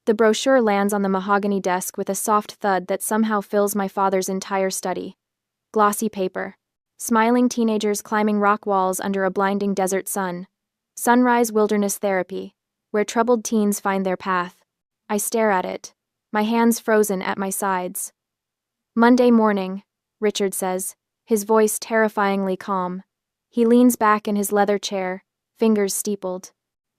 The brochure lands on the mahogany desk with a soft thud that somehow fills my father's entire study. Glossy paper. Smiling teenagers climbing rock walls under a blinding desert sun. Sunrise Wilderness Therapy, where troubled teens find their path. I stare at it, my hands frozen at my sides. Monday morning, Richard says, his voice terrifyingly calm. He leans back in his leather chair, fingers steepled.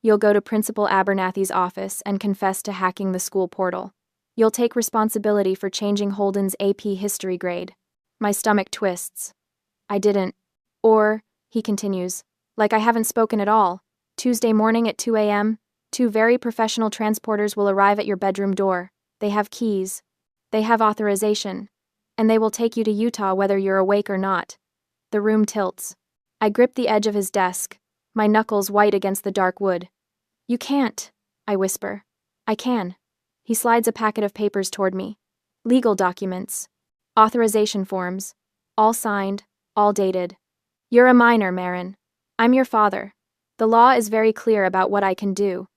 You'll go to Principal Abernathy's office and confess to hacking the school portal. You'll take responsibility for changing Holden's AP history grade. My stomach twists. I didn't. Or, he continues, like I haven't spoken at all. Tuesday morning at 2 a.m., 2 very professional transporters will arrive at your bedroom door. They have keys. They have authorization. And they will take you to Utah whether you're awake or not. The room tilts. I grip the edge of his desk, my knuckles white against the dark wood. You can't, I whisper. I can. He slides a packet of papers toward me. Legal documents. Authorization forms. All signed, all dated. You're a minor, Maren. I'm your father. The law is very clear about what I can do.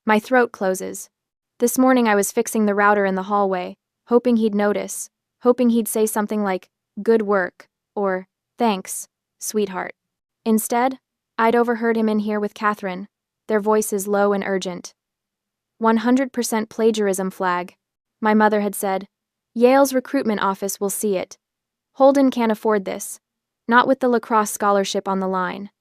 My throat closes. This morning I was fixing the router in the hallway, hoping he'd notice, hoping he'd say something like, good work, or, thanks, sweetheart. Instead, I'd overheard him in here with Catherine, their voices low and urgent. 100% plagiarism flag. My mother had said, Yale's recruitment office will see it. Holden can't afford this. Not with the lacrosse scholarship on the line.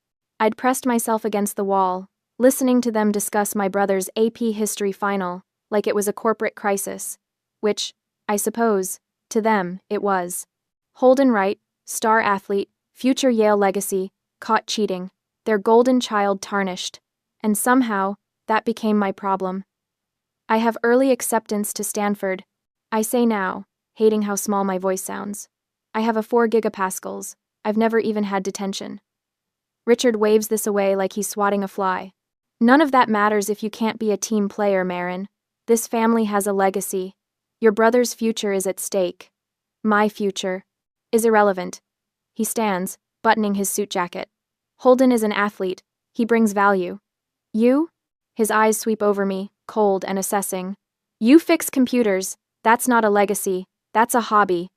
I'd pressed myself against the wall, listening to them discuss my brother's AP history final, like it was a corporate crisis, which, I suppose, to them, it was. Holden Wright, star athlete, future Yale legacy, caught cheating, their golden child tarnished, and somehow, that became my problem. I have early acceptance to Stanford. I say now, hating how small my voice sounds. I have a 4 gigapascals. I've never even had detention. Richard waves this away like he's swatting a fly. None of that matters if you can't be a team player, Maren. This family has a legacy. Your brother's future is at stake. My future is irrelevant. He stands, buttoning his suit jacket. Holden is an athlete. He brings value. You? His eyes sweep over me, cold and assessing. You fix computers. That's not a legacy. That's a hobby.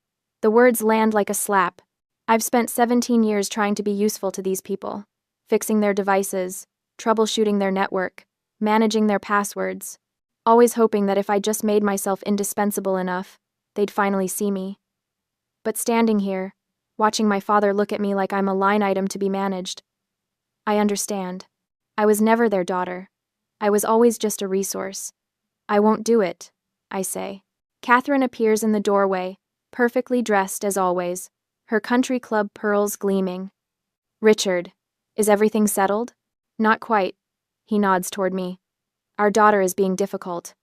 The words land like a slap. I've spent 17 years trying to be useful to these people, fixing their devices, troubleshooting their network, managing their passwords, always hoping that if I just made myself indispensable enough, they'd finally see me. But standing here, watching my father look at me like I'm a line item to be managed, I understand. I was never their daughter. I was always just a resource. I won't do it, I say. Catherine appears in the doorway, perfectly dressed as always, her country club pearls gleaming. Richard, is everything settled? Not quite. He nods toward me. Our daughter is being difficult.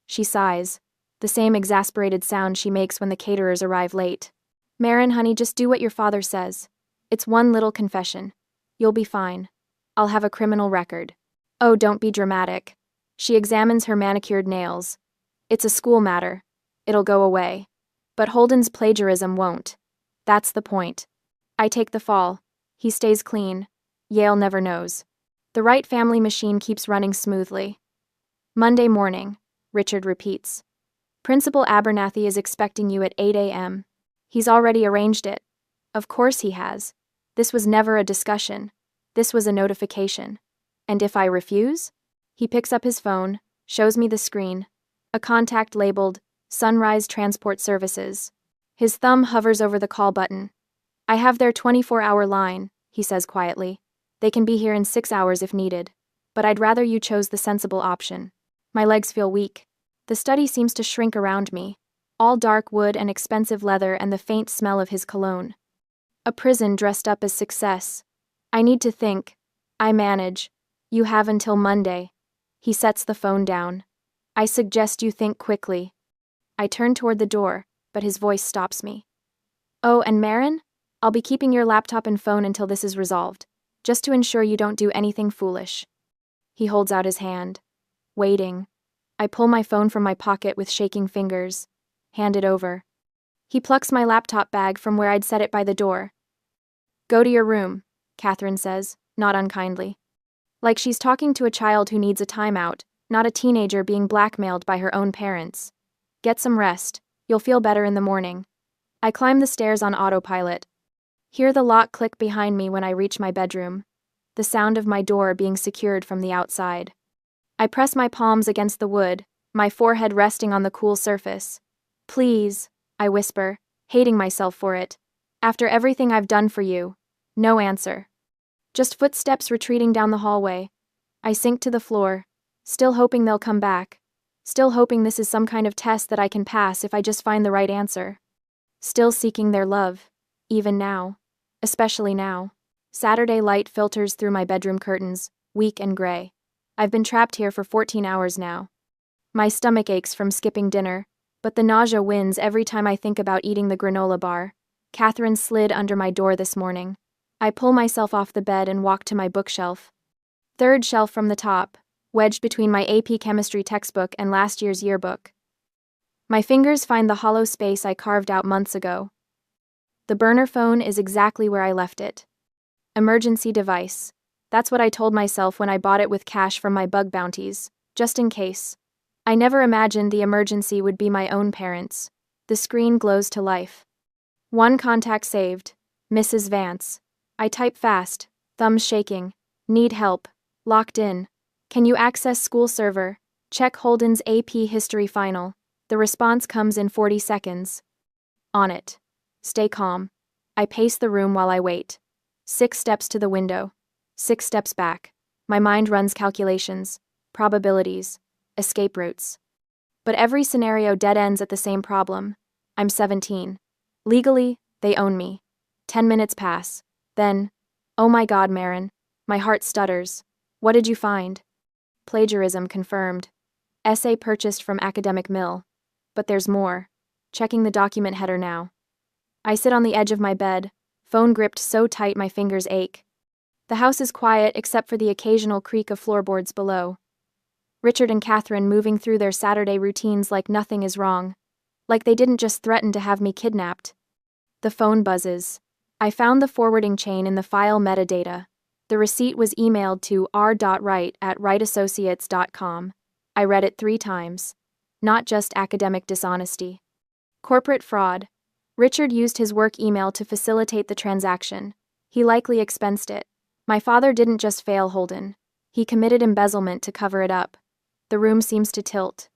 She sighs, the same exasperated sound she makes when the caterers arrive late. Maren, honey, just do what your father says. It's one little confession. You'll be fine. I'll have a criminal record. Oh, don't be dramatic. She examines her manicured nails. It's a school matter. It'll go away. But Holden's plagiarism won't. That's the point. I take the fall. He stays clean. Yale never knows. The Wright family machine keeps running smoothly. Monday morning, Richard repeats. Principal Abernathy is expecting you at 8 a.m. He's already arranged it. Of course he has. This was never a discussion. This was a notification. And if I refuse? He picks up his phone, shows me the screen. A contact labeled, Sunrise Transport Services. His thumb hovers over the call button. I have their 24-hour line, he says quietly. They can be here in 6 hours if needed. But I'd rather you chose the sensible option. My legs feel weak. The study seems to shrink around me. All dark wood and expensive leather and the faint smell of his cologne. A prison dressed up as success. I need to think. I manage. You have until Monday. He sets the phone down. I suggest you think quickly. I turn toward the door, but his voice stops me. Oh, and Maren? I'll be keeping your laptop and phone until this is resolved, just to ensure you don't do anything foolish. He holds out his hand. Waiting. I pull my phone from my pocket with shaking fingers. Hand it over. He plucks my laptop bag from where I'd set it by the door. Go to your room, Catherine says, not unkindly. Like she's talking to a child who needs a timeout, not a teenager being blackmailed by her own parents. Get some rest, you'll feel better in the morning. I climb the stairs on autopilot. Hear the lock click behind me when I reach my bedroom, the sound of my door being secured from the outside. I press my palms against the wood, my forehead resting on the cool surface. Please, I whisper, hating myself for it. After everything I've done for you. No answer. Just footsteps retreating down the hallway. I sink to the floor, still hoping they'll come back. Still hoping this is some kind of test that I can pass if I just find the right answer. Still seeking their love, even now. Especially now. Saturday light filters through my bedroom curtains, weak and gray. I've been trapped here for 14 hours now. My stomach aches from skipping dinner, but the nausea wins every time I think about eating the granola bar. Catherine slid under my door this morning. I pull myself off the bed and walk to my bookshelf. Third shelf from the top, wedged between my AP chemistry textbook and last year's yearbook. My fingers find the hollow space I carved out months ago. The burner phone is exactly where I left it. Emergency device. That's what I told myself when I bought it with cash from my bug bounties, just in case. I never imagined the emergency would be my own parents. The screen glows to life. One contact saved. Mrs. Vance. I type fast, thumbs shaking. Need help. Locked in. Can you access school server? Check Holden's AP history final. The response comes in 40 seconds. On it. Stay calm. I pace the room while I wait. 6 steps to the window. 6 steps back. My mind runs calculations, probabilities, escape routes. But every scenario dead ends at the same problem. I'm 17. Legally, they own me. 10 minutes pass. Then, oh my God, Maren. My heart stutters. What did you find? Plagiarism confirmed. Essay purchased from Academic Mill. But there's more. Checking the document header now. I sit on the edge of my bed, phone gripped so tight my fingers ache. The house is quiet except for the occasional creak of floorboards below. Richard and Catherine moving through their Saturday routines like nothing is wrong. Like they didn't just threaten to have me kidnapped. The phone buzzes. I found the forwarding chain in the file metadata. The receipt was emailed to r.wright@wrightassociates.com. I read it 3 times. Not just academic dishonesty. Corporate fraud. Richard used his work email to facilitate the transaction. He likely expensed it. My father didn't just fail Holden. He committed embezzlement to cover it up. The room seems to tilt.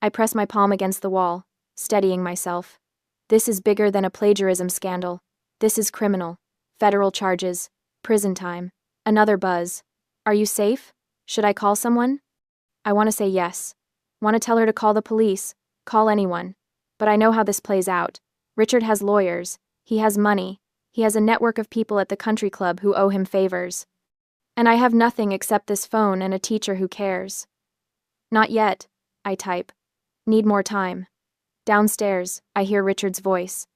I press my palm against the wall, steadying myself. This is bigger than a plagiarism scandal. This is criminal. Federal charges. Prison time. Another buzz. Are you safe? Should I call someone? I want to say yes. Want to tell her to call the police. Call anyone. But I know how this plays out. Richard has lawyers. He has money. He has a network of people at the country club who owe him favors. And I have nothing except this phone and a teacher who cares. Not yet, I type. Need more time. Downstairs, I hear Richard's voice.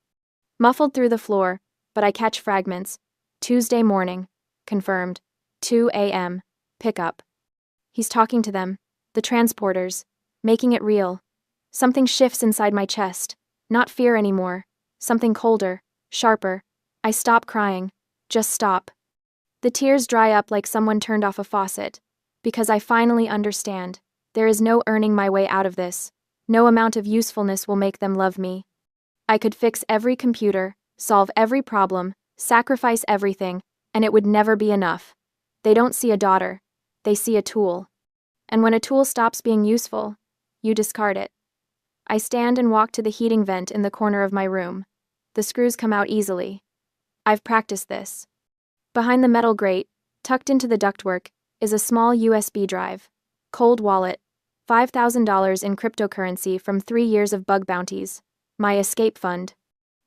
Muffled through the floor, but I catch fragments. Tuesday morning. Confirmed. 2 a.m. Pickup. He's talking to them, the transporters, making it real. Something shifts inside my chest. Not fear anymore. Something colder, sharper. I stop crying. Just stop. The tears dry up like someone turned off a faucet. Because I finally understand. There is no earning my way out of this. No amount of usefulness will make them love me. I could fix every computer, solve every problem, sacrifice everything, and it would never be enough. They don't see a daughter. They see a tool. And when a tool stops being useful, you discard it. I stand and walk to the heating vent in the corner of my room. The screws come out easily. I've practiced this. Behind the metal grate, tucked into the ductwork, is a small USB drive. Cold wallet. $5,000 in cryptocurrency from 3 years of bug bounties. My escape fund.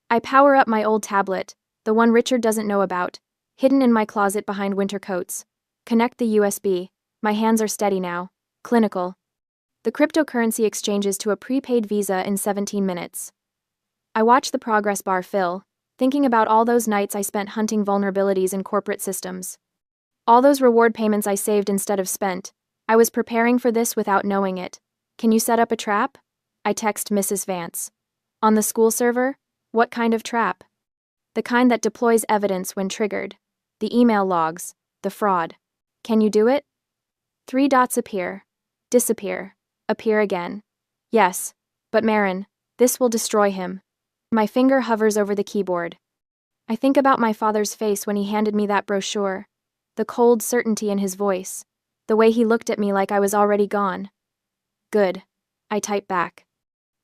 I power up my old tablet, the one Richard doesn't know about, hidden in my closet behind winter coats. Connect the USB. My hands are steady now. Clinical. The cryptocurrency exchanges to a prepaid Visa in 17 minutes. I watch the progress bar fill, thinking about all those nights I spent hunting vulnerabilities in corporate systems. All those reward payments I saved instead of spent. I was preparing for this without knowing it. Can you set up a trap? I text Mrs. Vance. On the school server? What kind of trap? The kind that deploys evidence when triggered. The email logs. The fraud. Can you do it? 3 dots appear. Disappear. Appear again. Yes. But Maren, this will destroy him. My finger hovers over the keyboard. I think about my father's face when he handed me that brochure. The cold certainty in his voice. The way he looked at me like I was already gone. Good. I type back.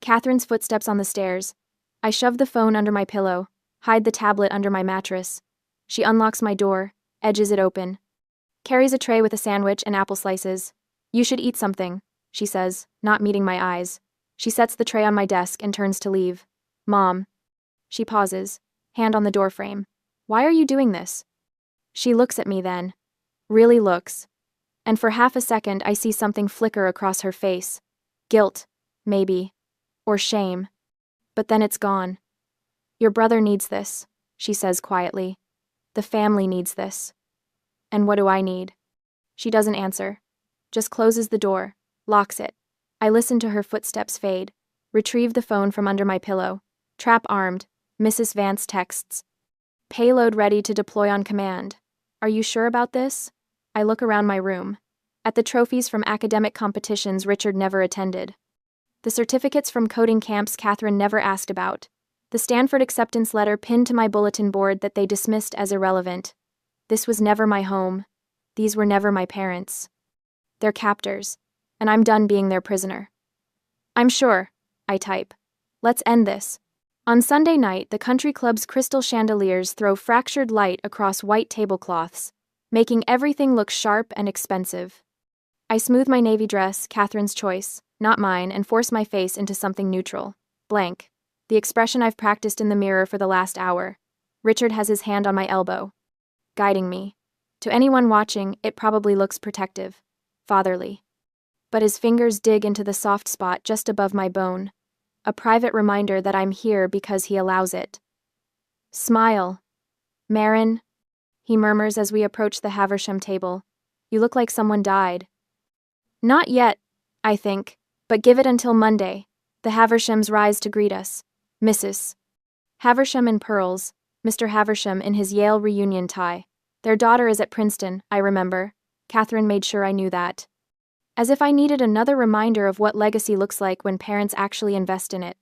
Catherine's footsteps on the stairs. I shove the phone under my pillow, hide the tablet under my mattress. She unlocks my door, edges it open. Carries a tray with a sandwich and apple slices. You should eat something, she says, not meeting my eyes. She sets the tray on my desk and turns to leave. Mom. She pauses, hand on the doorframe. Why are you doing this? She looks at me then. Really looks. And for half a second I see something flicker across her face. Guilt, maybe. Or shame. But then it's gone. Your brother needs this, she says quietly. The family needs this. And what do I need? She doesn't answer. Just closes the door, locks it. I listen to her footsteps fade. Retrieve the phone from under my pillow. Trap armed. Mrs. Vance texts. Payload ready to deploy on command. Are you sure about this? I look around my room. At the trophies from academic competitions Richard never attended. The certificates from coding camps Catherine never asked about. The Stanford acceptance letter pinned to my bulletin board that they dismissed as irrelevant. This was never my home. These were never my parents. They're captors, and I'm done being their prisoner. I'm sure, I type. Let's end this. On Sunday night, the country club's crystal chandeliers throw fractured light across white tablecloths, making everything look sharp and expensive. I smooth my navy dress, Catherine's choice, not mine, and force my face into something neutral. Blank. The expression I've practiced in the mirror for the last hour. Richard has his hand on my elbow, guiding me. To anyone watching, it probably looks protective, fatherly. But his fingers dig into the soft spot just above my bone. A private reminder that I'm here because he allows it. Smile. Maren, he murmurs as we approach the Haversham table. You look like someone died. Not yet, I think, but give it until Monday. The Havershams rise to greet us. Mrs. Haversham in pearls, Mr. Haversham in his Yale reunion tie. Their daughter is at Princeton, I remember. Catherine made sure I knew that. As if I needed another reminder of what legacy looks like when parents actually invest in it.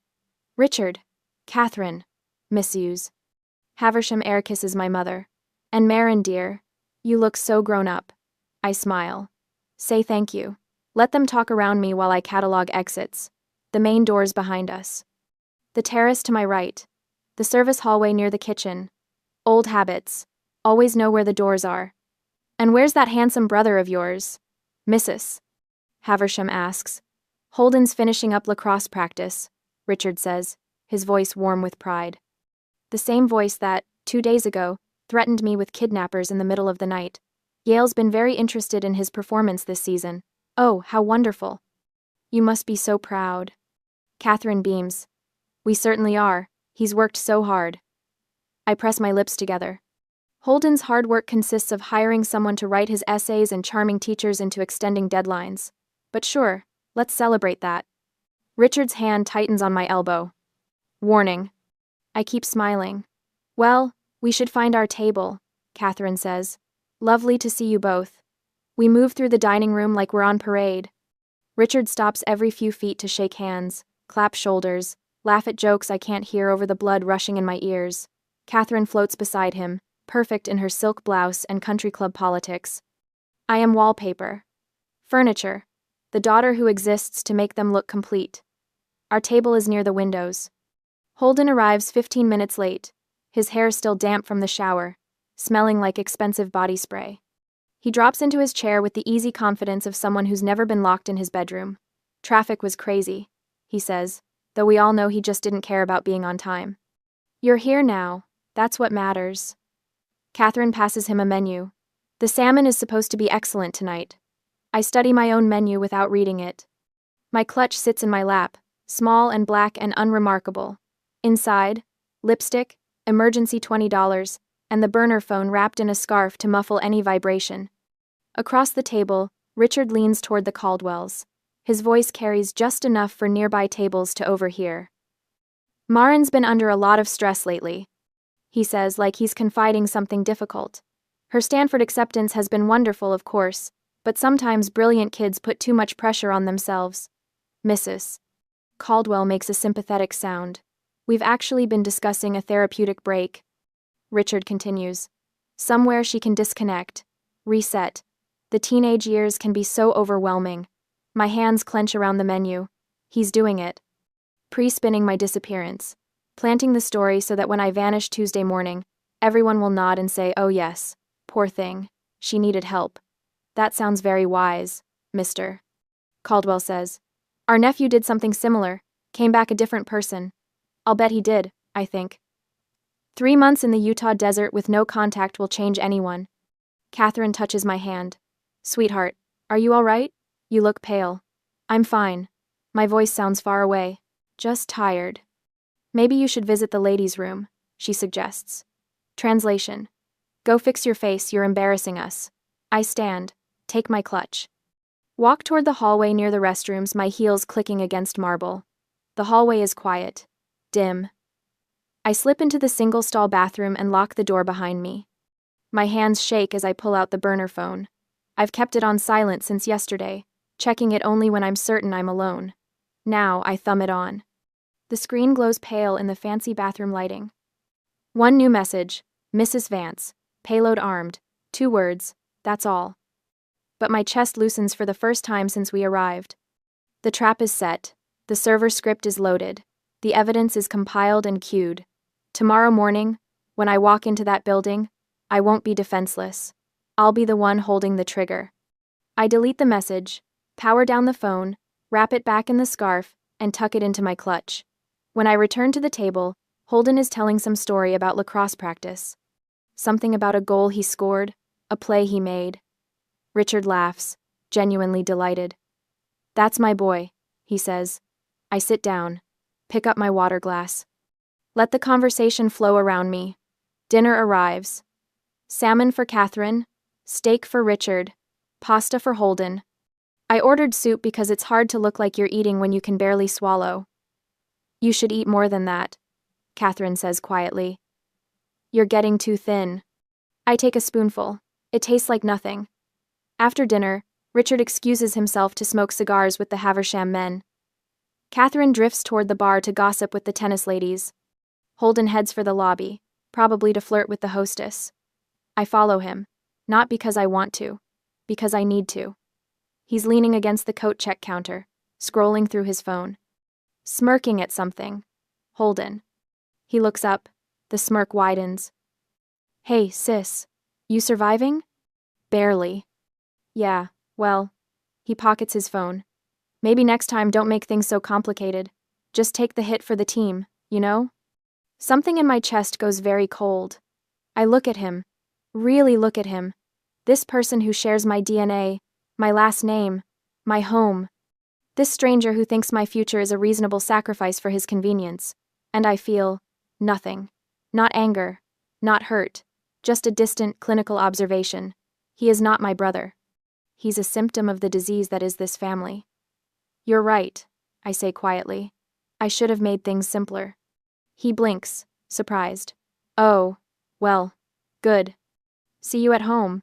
Richard. Catherine. Misuse. Haversham air kisses my mother. And Maren, dear. You look so grown up. I smile. Say thank you. Let them talk around me while I catalog exits. The main doors behind us. The terrace to my right. The service hallway near the kitchen. Old habits. Always know where the doors are. And where's that handsome brother of yours? Mrs. Haversham asks. Holden's finishing up lacrosse practice, Richard says, his voice warm with pride. The same voice that, 2 days ago, threatened me with kidnappers in the middle of the night. Yale's been very interested in his performance this season. Oh, how wonderful. You must be so proud. Catherine beams. We certainly are. He's worked so hard. I press my lips together. Holden's hard work consists of hiring someone to write his essays and charming teachers into extending deadlines. But sure, let's celebrate that. Richard's hand tightens on my elbow. Warning. I keep smiling. Well, we should find our table, Catherine says. Lovely to see you both. We move through the dining room like we're on parade. Richard stops every few feet to shake hands, clap shoulders, laugh at jokes I can't hear over the blood rushing in my ears. Catherine floats beside him, perfect in her silk blouse and country club politics. I am wallpaper. Furniture. The daughter who exists to make them look complete. Our table is near the windows. Holden arrives 15 minutes late, his hair still damp from the shower, smelling like expensive body spray. He drops into his chair with the easy confidence of someone who's never been locked in his bedroom. Traffic was crazy, he says, though we all know he just didn't care about being on time. You're here now. That's what matters. Catherine passes him a menu. The salmon is supposed to be excellent tonight. I study my own menu without reading it. My clutch sits in my lap, small and black and unremarkable. Inside, lipstick, emergency $20, and the burner phone wrapped in a scarf to muffle any vibration. Across the table, Richard leans toward the Caldwells. His voice carries just enough for nearby tables to overhear. Maren's been under a lot of stress lately, he says, like he's confiding something difficult. Her Stanford acceptance has been wonderful, of course, But sometimes brilliant kids put too much pressure on themselves. Mrs. Caldwell makes a sympathetic sound. We've actually been discussing a therapeutic break. Richard continues. Somewhere she can disconnect, reset. The teenage years can be so overwhelming. My hands clench around the menu. He's doing it. Pre-spinning my disappearance. Planting the story so that when I vanish Tuesday morning, everyone will nod and say, oh yes, poor thing, she needed help. That sounds very wise, Mr. Caldwell says. Our nephew did something similar, came back a different person. I'll bet he did, I think. 3 months in the Utah desert with no contact will change anyone. Catherine touches my hand. Sweetheart, are you all right? You look pale. I'm fine. My voice sounds far away. Just tired. Maybe you should visit the ladies' room, she suggests. Translation. Go fix your face, you're embarrassing us. I stand. Take my clutch. Walk toward the hallway near the restrooms, my heels clicking against marble. The hallway is quiet. Dim. I slip into the single-stall bathroom and lock the door behind me. My hands shake as I pull out the burner phone. I've kept it on silent since yesterday, checking it only when I'm certain I'm alone. Now I thumb it on. The screen glows pale in the fancy bathroom lighting. One new message, Mrs. Vance, payload armed, 2 words, that's all. But my chest loosens for the first time since we arrived. The trap is set, the server script is loaded, the evidence is compiled and queued. Tomorrow morning, when I walk into that building, I won't be defenseless. I'll be the one holding the trigger. I delete the message, power down the phone, wrap it back in the scarf, and tuck it into my clutch. When I return to the table, Holden is telling some story about lacrosse practice. Something about a goal he scored, a play he made. Richard laughs, genuinely delighted. That's my boy, he says. I sit down, pick up my water glass. Let the conversation flow around me. Dinner arrives. Salmon for Catherine, steak for Richard, pasta for Holden. I ordered soup because it's hard to look like you're eating when you can barely swallow. You should eat more than that, Catherine says quietly. You're getting too thin. I take a spoonful. It tastes like nothing. After dinner, Richard excuses himself to smoke cigars with the Haversham men. Catherine drifts toward the bar to gossip with the tennis ladies. Holden heads for the lobby, probably to flirt with the hostess. I follow him, not because I want to, because I need to. He's leaning against the coat check counter, scrolling through his phone. Smirking at something. Holden. He looks up, the smirk widens. Hey, sis. You surviving? Barely. Yeah, well. He pockets his phone. Maybe next time don't make things so complicated. Just take the hit for the team, you know? Something in my chest goes very cold. I look at him. Really look at him. This person who shares my DNA, my last name, my home. This stranger who thinks my future is a reasonable sacrifice for his convenience. And I feel nothing. Not anger. Not hurt. Just a distant clinical observation. He is not my brother. He's a symptom of the disease that is this family. You're right, I say quietly. I should have made things simpler. He blinks, surprised. Oh, well, good. See you at home.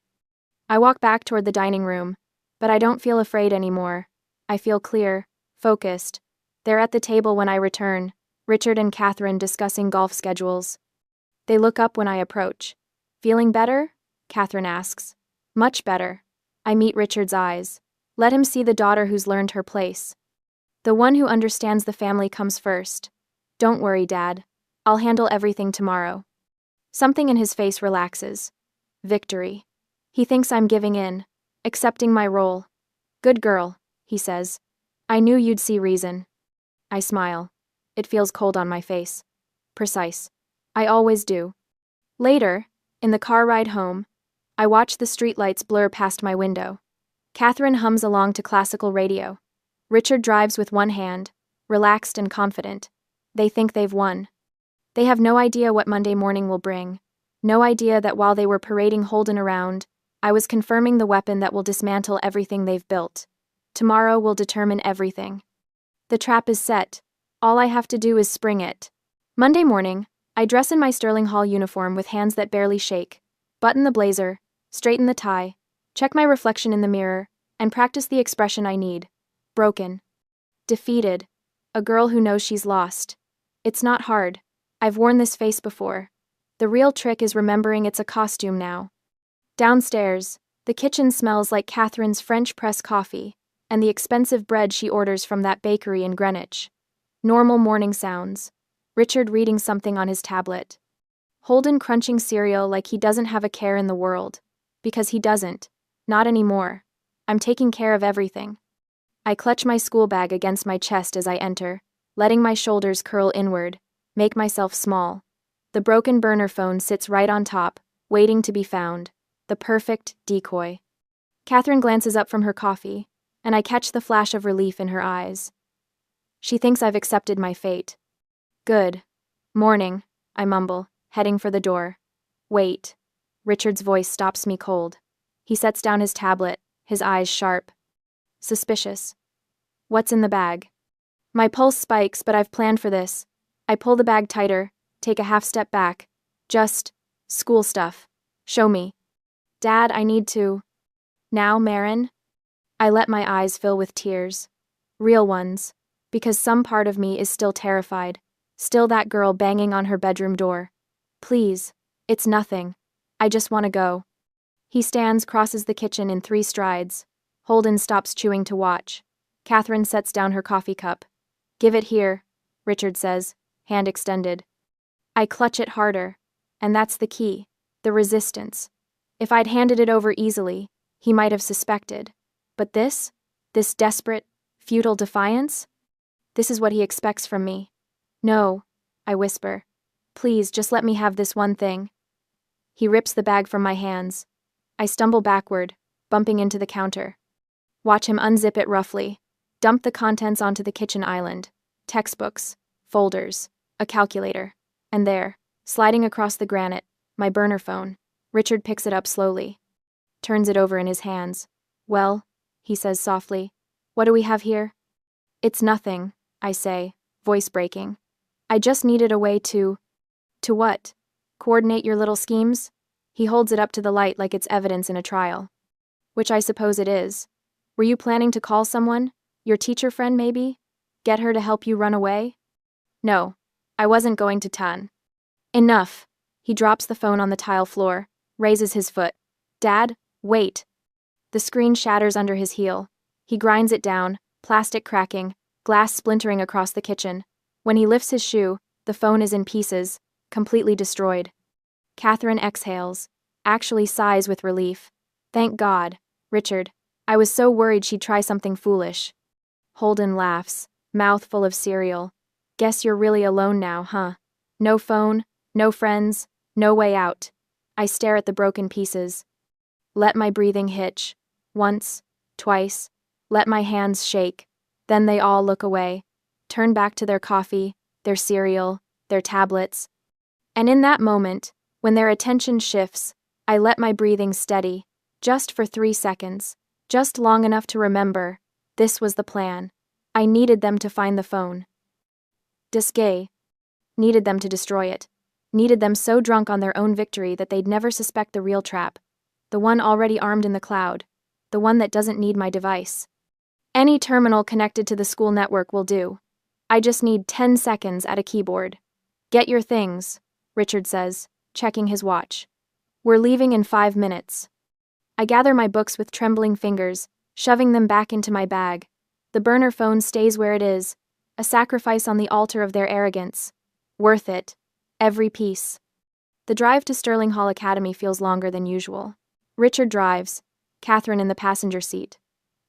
I walk back toward the dining room, but I don't feel afraid anymore. I feel clear, focused. They're at the table when I return, Richard and Catherine discussing golf schedules. They look up when I approach. Feeling better? Catherine asks. Much better. I meet Richard's eyes. Let him see the daughter who's learned her place. The one who understands the family comes first. Don't worry, Dad. I'll handle everything tomorrow. Something in his face relaxes. Victory. He thinks I'm giving in, accepting my role. Good girl, he says. I knew you'd see reason. I smile. It feels cold on my face. Precise. I always do. Later, in the car ride home, I watch the streetlights blur past my window. Catherine hums along to classical radio. Richard drives with one hand, relaxed and confident. They think they've won. They have no idea what Monday morning will bring. No idea that while they were parading Holden around, I was confirming the weapon that will dismantle everything they've built. Tomorrow will determine everything. The trap is set. All I have to do is spring it. Monday morning, I dress in my Sterling Hall uniform with hands that barely shake, button the blazer, straighten the tie, check my reflection in the mirror, and practice the expression I need. Broken. Defeated. A girl who knows she's lost. It's not hard. I've worn this face before. The real trick is remembering it's a costume now. Downstairs, the kitchen smells like Catherine's French press coffee, and the expensive bread she orders from that bakery in Greenwich. Normal morning sounds. Richard reading something on his tablet. Holden crunching cereal like he doesn't have a care in the world. Because he doesn't. Not anymore. I'm taking care of everything. I clutch my school bag against my chest as I enter, letting my shoulders curl inward, make myself small. The broken burner phone sits right on top, waiting to be found. The perfect decoy. Catherine glances up from her coffee, and I catch the flash of relief in her eyes. She thinks I've accepted my fate. Good. Morning, I mumble, heading for the door. Wait. Richard's voice stops me cold. He sets down his tablet, his eyes sharp. Suspicious. What's in the bag? My pulse spikes, but I've planned for this. I pull the bag tighter, take a half step back. Just school stuff. Show me. Dad, I need to. Now, Maren? I let my eyes fill with tears. Real ones. Because some part of me is still terrified. Still that girl banging on her bedroom door. Please. It's nothing. I just want to go. He stands, crosses the kitchen in 3 strides. Holden stops chewing to watch. Catherine sets down her coffee cup. Give it here, Richard says, hand extended. I clutch it harder. And that's the key. The resistance. If I'd handed it over easily, he might have suspected. But this desperate, futile defiance? This is what he expects from me. No, I whisper. Please, just let me have this one thing. He rips the bag from my hands. I stumble backward, bumping into the counter. Watch him unzip it roughly, dump the contents onto the kitchen island. Textbooks, folders, a calculator. And there, sliding across the granite, my burner phone. Richard picks it up slowly. Turns it over in his hands. Well, he says softly. What do we have here? It's nothing, I say, voice breaking. I just needed a way to... To what? Coordinate your little schemes? He holds it up to the light like it's evidence in a trial. Which I suppose it is. Were you planning to call someone? Your teacher friend, maybe? Get her to help you run away? No, I wasn't going to ton. Enough. He drops the phone on the tile floor, raises his foot. Dad, wait. The screen shatters under his heel. He grinds it down, plastic cracking, glass splintering across the kitchen. When he lifts his shoe, the phone is in pieces, completely destroyed. Catherine exhales, actually sighs with relief. Thank God, Richard. I was so worried she'd try something foolish. Holden laughs, mouth full of cereal. Guess you're really alone now, huh? No phone, no friends, no way out. I stare at the broken pieces. Let my breathing hitch. Once, twice. Let my hands shake. Then they all look away. Turn back to their coffee, their cereal, their tablets. And in that moment, when their attention shifts, I let my breathing steady, just for 3 seconds, just long enough to remember, this was the plan. I needed them to find the phone. Disgay. Needed them to destroy it. Needed them so drunk on their own victory that they'd never suspect the real trap. The one already armed in the cloud. The one that doesn't need my device. Any terminal connected to the school network will do. I just need 10 seconds at a keyboard. Get your things, Richard says, checking his watch. We're leaving in 5 minutes. I gather my books with trembling fingers, shoving them back into my bag. The burner phone stays where it is, a sacrifice on the altar of their arrogance. Worth it. Every piece. The drive to Sterling Hall Academy feels longer than usual. Richard drives, Catherine in the passenger seat.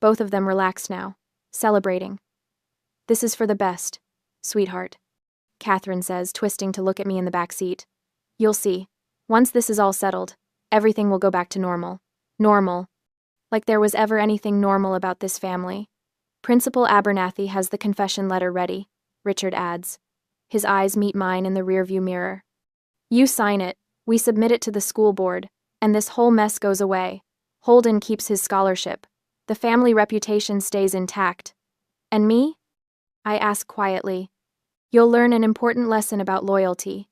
Both of them relaxed now, celebrating. This is for the best, sweetheart, Catherine says, twisting to look at me in the back seat. You'll see. Once this is all settled, everything will go back to normal. Normal. Like there was ever anything normal about this family. Principal Abernathy has the confession letter ready, Richard adds. His eyes meet mine in the rearview mirror. You sign it, we submit it to the school board, and this whole mess goes away. Holden keeps his scholarship. The family reputation stays intact. And me? I ask quietly. You'll learn an important lesson about loyalty.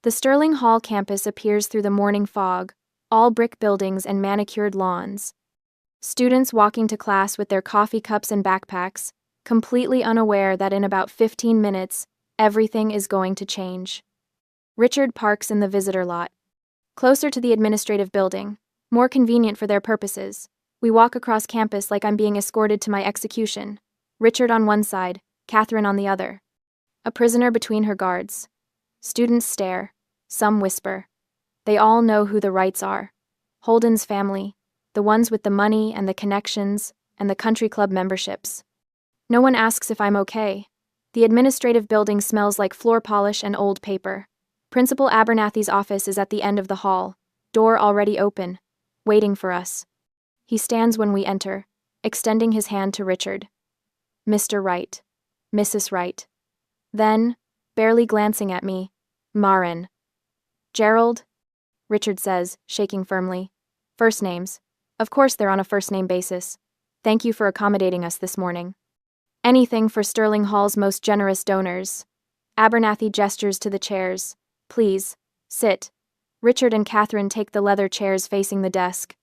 The Sterling Hall campus appears through the morning fog, all brick buildings and manicured lawns. Students walking to class with their coffee cups and backpacks, completely unaware that in about 15 minutes, everything is going to change. Richard parks in the visitor lot, closer to the administrative building, more convenient for their purposes. We walk across campus like I'm being escorted to my execution. Richard on one side, Catherine on the other. A prisoner between her guards. Students stare. Some whisper. They all know who the Wrights are. Holden's family. The ones with the money and the connections and the country club memberships. No one asks if I'm okay. The administrative building smells like floor polish and old paper. Principal Abernathy's office is at the end of the hall, door already open, waiting for us. He stands when we enter, extending his hand to Richard. Mr. Wright. Mrs. Wright. Then, barely glancing at me, Maren. Gerald? Richard says, shaking firmly. First names. Of course they're on a first-name basis. Thank you for accommodating us this morning. Anything for Sterling Hall's most generous donors. Abernathy gestures to the chairs. Please, sit. Richard and Catherine take the leather chairs facing the desk.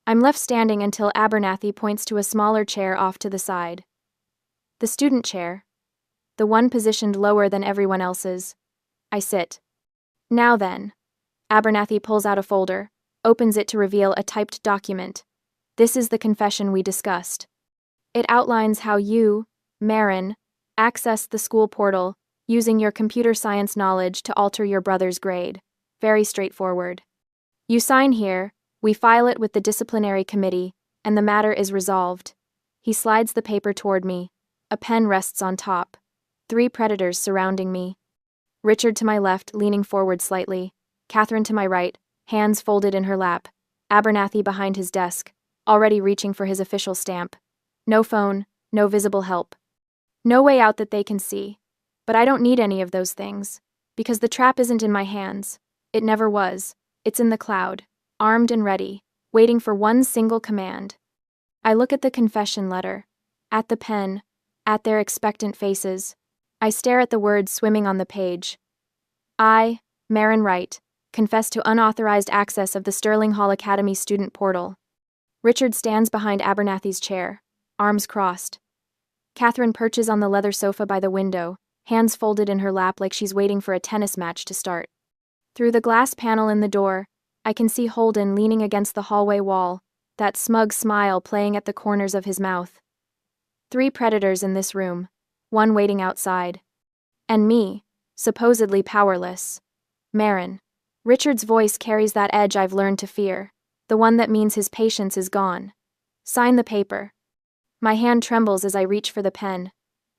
I'm left standing until Abernathy points to a smaller chair off to the side. The student chair. The one positioned lower than everyone else's. I sit. Now then. Abernathy pulls out a folder, opens it to reveal a typed document. This is the confession we discussed. It outlines how you, Maren, accessed the school portal, using your computer science knowledge to alter your brother's grade. Very straightforward. You sign here, we file it with the disciplinary committee, and the matter is resolved. He slides the paper toward me. A pen rests on top. 3 predators surrounding me. Richard to my left, leaning forward slightly. Catherine to my right, hands folded in her lap. Abernathy behind his desk, already reaching for his official stamp. No phone, no visible help. No way out that they can see. But I don't need any of those things. Because the trap isn't in my hands. It never was. It's in the cloud, armed and ready, waiting for one single command. I look at the confession letter, at the pen, at their expectant faces. I stare at the words swimming on the page. I, Maren Wright, confess to unauthorized access of the Sterling Hall Academy student portal. Richard stands behind Abernathy's chair, arms crossed. Catherine perches on the leather sofa by the window, hands folded in her lap like she's waiting for a tennis match to start. Through the glass panel in the door, I can see Holden leaning against the hallway wall, that smug smile playing at the corners of his mouth. 3 predators in this room, 1 waiting outside. And me, supposedly powerless. Maren. Richard's voice carries that edge I've learned to fear, the one that means his patience is gone. Sign the paper. My hand trembles as I reach for the pen.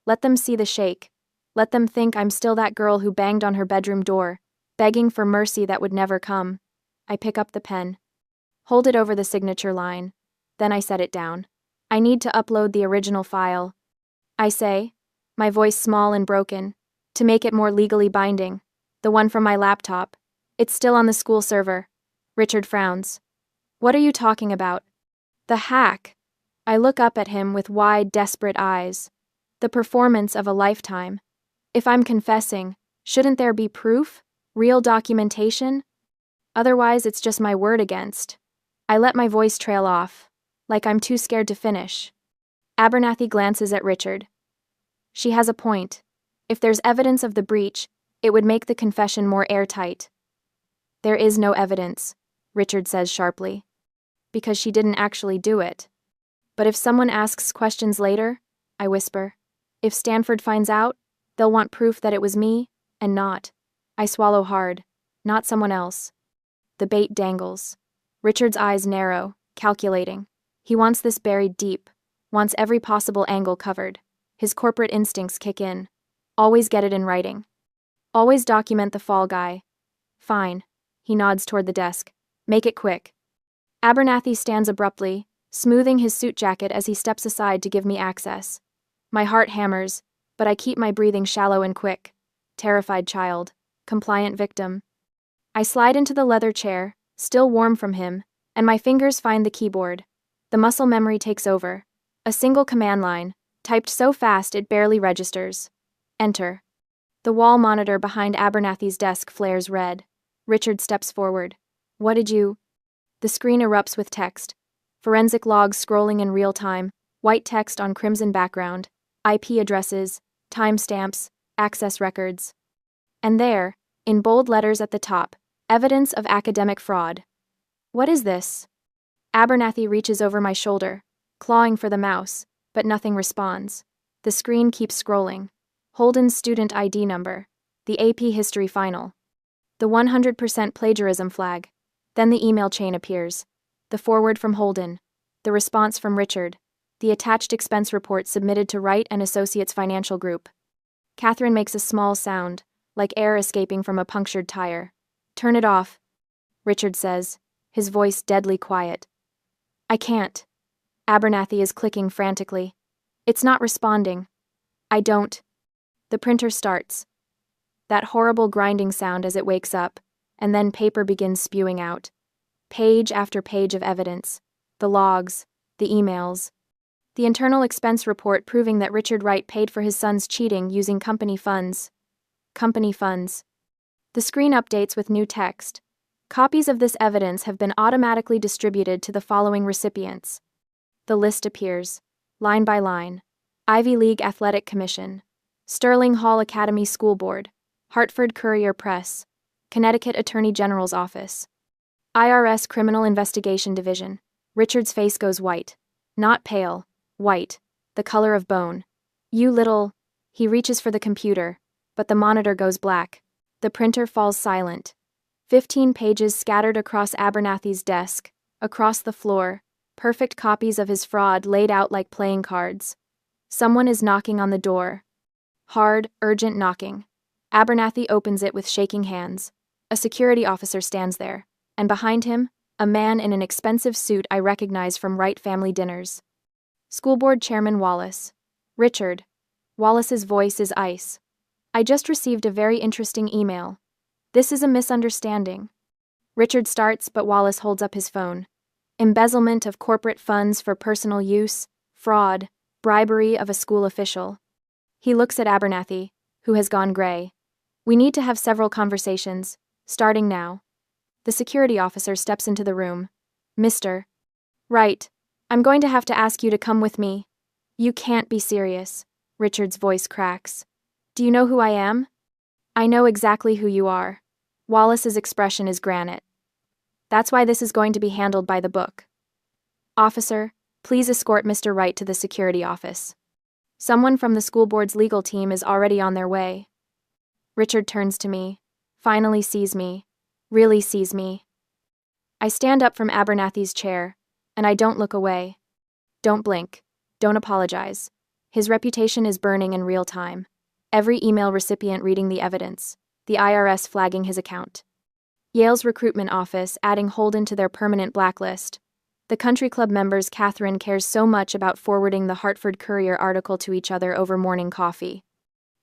Let them see the shake. Let them think I'm still that girl who banged on her bedroom door, begging for mercy that would never come. I pick up the pen. Hold it over the signature line. Then I set it down. I need to upload the original file. I say, my voice small and broken, to make it more legally binding. The one from my laptop. It's still on the school server. Richard frowns. What are you talking about? The hack. I look up at him with wide, desperate eyes. The performance of a lifetime. If I'm confessing, shouldn't there be proof? Real documentation? Otherwise, it's just my word against. I let my voice trail off, like I'm too scared to finish. Abernathy glances at Richard. She has a point. If there's evidence of the breach, it would make the confession more airtight. There is no evidence, Richard says sharply. Because she didn't actually do it. But if someone asks questions later, I whisper, if Stanford finds out, they'll want proof that it was me, and not. I swallow hard, not someone else. The bait dangles. Richard's eyes narrow, calculating. He wants this buried deep, wants every possible angle covered. His corporate instincts kick in. Always get it in writing. Always document the fall guy. Fine. He nods toward the desk. Make it quick. Abernathy stands abruptly, smoothing his suit jacket as he steps aside to give me access. My heart hammers, but I keep my breathing shallow and quick. Terrified child. Compliant victim. I slide into the leather chair, still warm from him, and my fingers find the keyboard. The muscle memory takes over. A single command line, typed so fast it barely registers. Enter. The wall monitor behind Abernathy's desk flares red. Richard steps forward. What did you... The screen erupts with text. Forensic logs scrolling in real time, white text on crimson background, IP addresses, timestamps, access records. And there, in bold letters at the top, evidence of academic fraud. What is this? Abernathy reaches over my shoulder, clawing for the mouse, but nothing responds. The screen keeps scrolling. Holden's student ID number. The AP History Final. The 100% plagiarism flag. Then the email chain appears. The forward from Holden. The response from Richard. The attached expense report submitted to Wright and Associates Financial Group. Catherine makes a small sound, like air escaping from a punctured tire. Turn it off, Richard says, his voice deadly quiet. I can't. Abernathy is clicking frantically. It's not responding. I don't. The printer starts. That horrible grinding sound as it wakes up, and then paper begins spewing out. Page after page of evidence. The logs, the emails. The internal expense report proving that Richard Wright paid for his son's cheating using company funds. Company funds. The screen updates with new text. Copies of this evidence have been automatically distributed to the following recipients. The list appears, line by line. Ivy League Athletic Commission, Sterling Hall Academy School Board, Hartford Courier Press, Connecticut Attorney General's Office, IRS Criminal Investigation Division. Richard's face goes white. Not pale, white, the color of bone. You little... He reaches for the computer, but the monitor goes black. The printer falls silent. 15 pages scattered across Abernathy's desk, across the floor, perfect copies of his fraud laid out like playing cards. Someone is knocking on the door. Hard, urgent knocking. Abernathy opens it with shaking hands. A security officer stands there, and behind him, a man in an expensive suit I recognize from Wright family dinners. School Board Chairman Wallace. Richard. Wallace's voice is ice. I just received a very interesting email. This is a misunderstanding. Richard starts, but Wallace holds up his phone. Embezzlement of corporate funds for personal use, fraud, bribery of a school official. He looks at Abernathy, who has gone gray. We need to have several conversations, starting now. The security officer steps into the room. Mr. Wright, I'm going to have to ask you to come with me. You can't be serious. Richard's voice cracks. Do you know who I am? I know exactly who you are. Wallace's expression is granite. That's why this is going to be handled by the book. Officer, please escort Mr. Wright to the security office. Someone from the school board's legal team is already on their way. Richard turns to me, finally sees me, really sees me. I stand up from Abernathy's chair, and I don't look away. Don't blink. Don't apologize. His reputation is burning in real time. Every email recipient reading the evidence, the IRS flagging his account. Yale's recruitment office adding Holden to their permanent blacklist. The country club members Catherine cares so much about forwarding the Hartford Courier article to each other over morning coffee.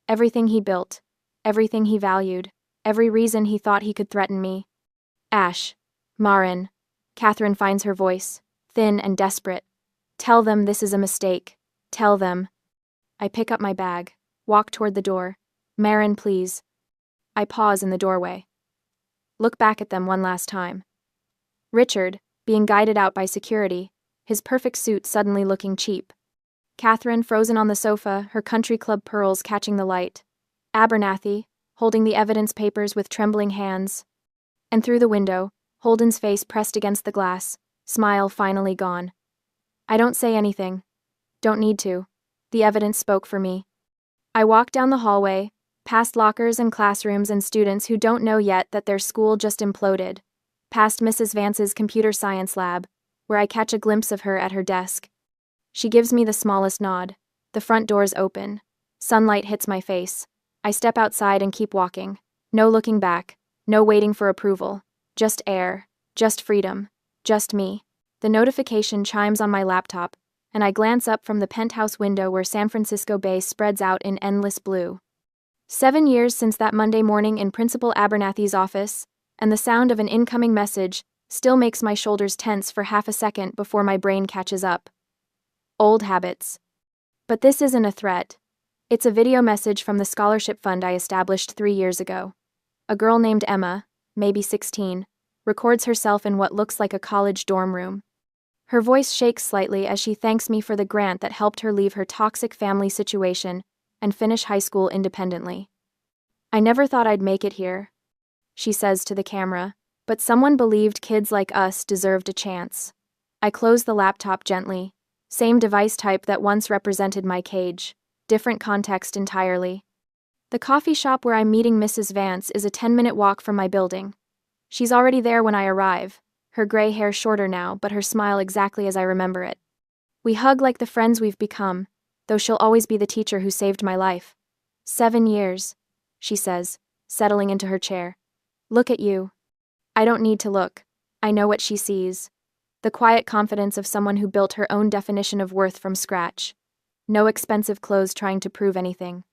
Everything he built, everything he valued, every reason he thought he could threaten me. Ash. Maren. Catherine finds her voice, thin and desperate. Tell them this is a mistake. Tell them. I pick up my bag, walk toward the door. Maren, please. I pause in the doorway. Look back at them one last time. Richard, being guided out by security, his perfect suit suddenly looking cheap. Catherine, frozen on the sofa, her country club pearls catching the light. Abernathy, holding the evidence papers with trembling hands. And through the window, Holden's face pressed against the glass, smile finally gone. I don't say anything. Don't need to. The evidence spoke for me. I walk down the hallway, past lockers and classrooms and students who don't know yet that their school just imploded, past Mrs. Vance's computer science lab, where I catch a glimpse of her at her desk. She gives me the smallest nod. The front doors open. Sunlight hits my face. I step outside and keep walking. No looking back. No waiting for approval. Just air. Just freedom. Just me. The notification chimes on my laptop, and I glance up from the penthouse window where San Francisco Bay spreads out in endless blue. 7 years since that Monday morning in Principal Abernathy's office, and the sound of an incoming message still makes my shoulders tense for half a second before my brain catches up. Old habits. But this isn't a threat. It's a video message from the scholarship fund I established 3 years ago. A girl named Emma, maybe 16, records herself in what looks like a college dorm room. Her voice shakes slightly as she thanks me for the grant that helped her leave her toxic family situation and finish high school independently. "I never thought I'd make it here," she says to the camera, "but someone believed kids like us deserved a chance." I close the laptop gently. Same device type that once represented my cage. Different context entirely. The coffee shop where I'm meeting Mrs. Vance is a 10-minute walk from my building. She's already there when I arrive, her gray hair shorter now, but her smile exactly as I remember it. We hug like the friends we've become, though she'll always be the teacher who saved my life. 7 years, she says, settling into her chair. "Look at you." I don't need to look. I know what she sees. The quiet confidence of someone who built her own definition of worth from scratch. No expensive clothes trying to prove anything.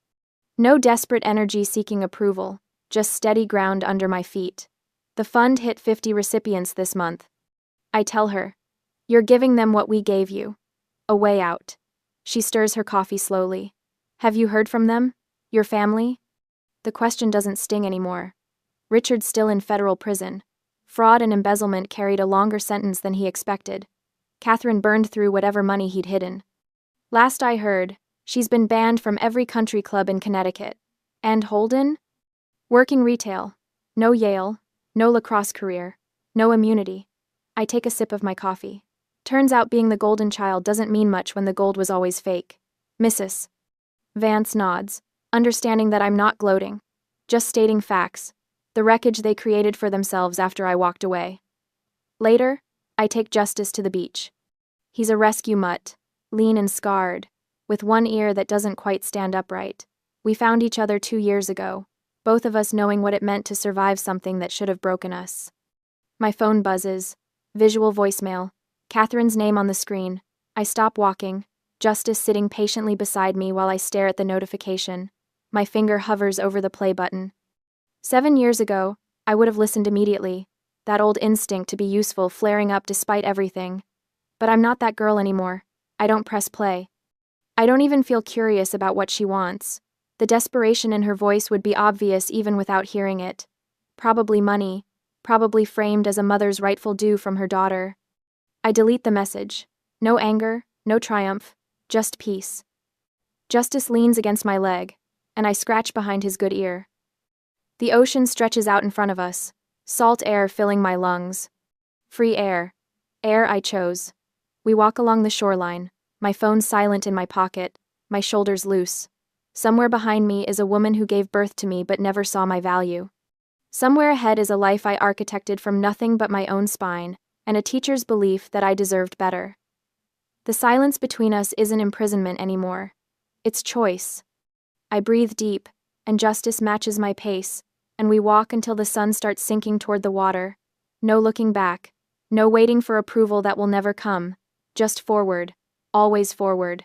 No desperate energy seeking approval, just steady ground under my feet. The fund hit 50 recipients this month. I tell her, "You're giving them what we gave you. A way out." She stirs her coffee slowly. "Have you heard from them? Your family?" The question doesn't sting anymore. Richard's still in federal prison. Fraud and embezzlement carried a longer sentence than he expected. Catherine burned through whatever money he'd hidden. Last I heard, she's been banned from every country club in Connecticut. And Holden? Working retail. No Yale, no lacrosse career, no immunity. I take a sip of my coffee. Turns out being the golden child doesn't mean much when the gold was always fake. Mrs. Vance nods, understanding that I'm not gloating. Just stating facts. The wreckage they created for themselves after I walked away. Later, I take Justice to the beach. He's a rescue mutt, lean and scarred, with one ear that doesn't quite stand upright. We found each other 2 years ago, both of us knowing what it meant to survive something that should have broken us. My phone buzzes. Visual voicemail. Catherine's name on the screen. I stop walking, Justice sitting patiently beside me while I stare at the notification. My finger hovers over the play button. 7 years ago, I would have listened immediately, that old instinct to be useful flaring up despite everything. But I'm not that girl anymore. I don't press play. I don't even feel curious about what she wants. The desperation in her voice would be obvious even without hearing it. Probably money, probably framed as a mother's rightful due from her daughter. I delete the message. No anger, no triumph, just peace. Justice leans against my leg, and I scratch behind his good ear. The ocean stretches out in front of us, salt air filling my lungs. Free air. Air I chose. We walk along the shoreline, my phone silent in my pocket, my shoulders loose. Somewhere behind me is a woman who gave birth to me but never saw my value. Somewhere ahead is a life I architected from nothing but my own spine, and a teacher's belief that I deserved better. The silence between us isn't imprisonment anymore. It's choice. I breathe deep, and Justice matches my pace, and we walk until the sun starts sinking toward the water. No looking back. No waiting for approval that will never come. Just forward. Always forward.